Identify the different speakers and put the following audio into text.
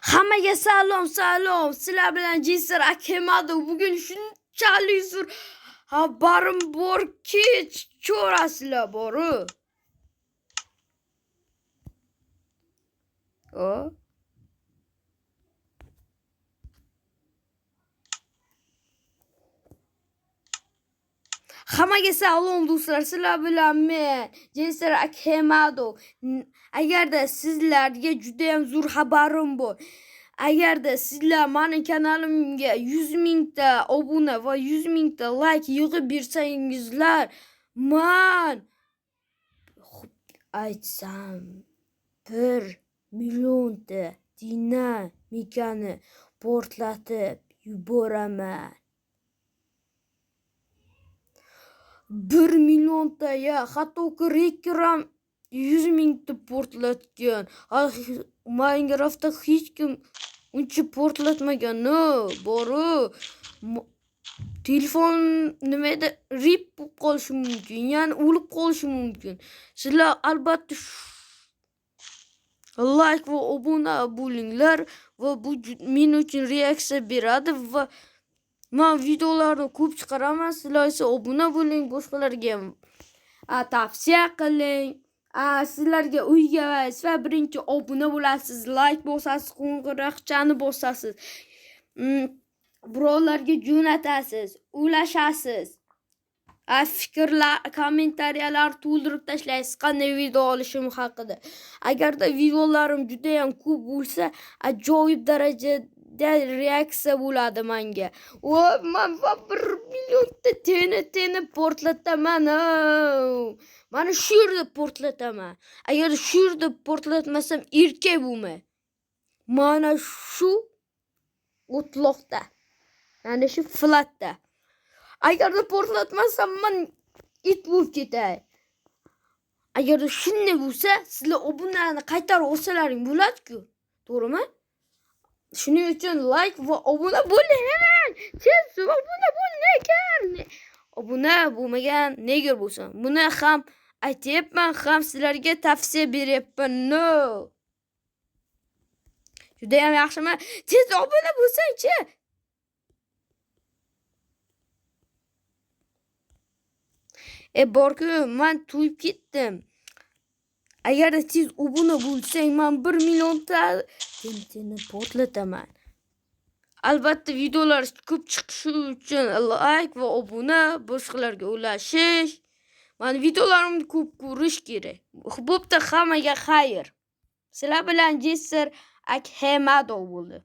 Speaker 1: Hammaga salom. Sizlar bilan Jisr Akemado. Bugun shunchalik zo'r xabarim borki, ko'rasizlar boru. Hammaga salom do'stlar. Sizlar bilan men Jisr Akemado. Agarda sizlarga juda ham zo'r xabarim bor. Agarda sizlar mening kanalimga 100 mingta obuna va 100 mingta like yig'ib bersangizlar, men aytsam 1 millionta dinamikani portlatib yuboraman. 1 millionta ya hattoki rekram 100 mingta portlatgan. Minecraftda hech kim uncha portlatmagan. No, boru. Telefon nimada rip bo'lib qolishi mumkin, ya'ni o'lib qolishi mumkin. Sizlar albatta like va obuna bo'linglar va bu men uchun reaksiya beradi va men videolarni ko'p chiqaraman. Sizlar esa obuna bo'ling, boshqalarga tavsiya qiling. Sizlarga uyga va birinchi obuna bo'lasiz, like bosasiz, qo'ng'iroqchani bosasiz. Birovlarga jo'natasiz, ulashasiz. Fikrlar, kommentariyalar to'ldirib tashlaysiz qanday video olishim haqida. Agarda videolarim juda ham ko'p bo'lsa, ajoyib darajada reaksiya bo'ladi menga. Men 1 millionta TNTni portlataman. Mana shu yerda portlataman. Agar shu yerda portlatmasam erkak bo'lmay. Mana shu o'tloqda. Mana shu flatda. Agarda portlatmasam men it bo'lib ketay. Agar shunday bo'lsa, sizlar obunani qaytarib olsalaring bo'ladi-ku. To'g'rimi? Shuning uchun like va obuna bo'ling. Siz obuna bo'lmagan. Obuna bo'lmagan nega bo'lsin? Buni ham aytayapman, ham sizlarga tavsiya beryapman. No. Juda ham yaxshimi? Siz obuna bo'lsang-chi. Borku, men to'yib ketdim. Agar siz obuna bo'lsang, men 1 millionta TNTni portlataman. Albatta videolar ko'p chiqishi uchun like va obuna, boshqalarga ulashish. Men videolarimni ko'p ko'rish kerak. Bo'pti, hammaga xayr. Sizlar bilan Jisr Akemado bo'ldi.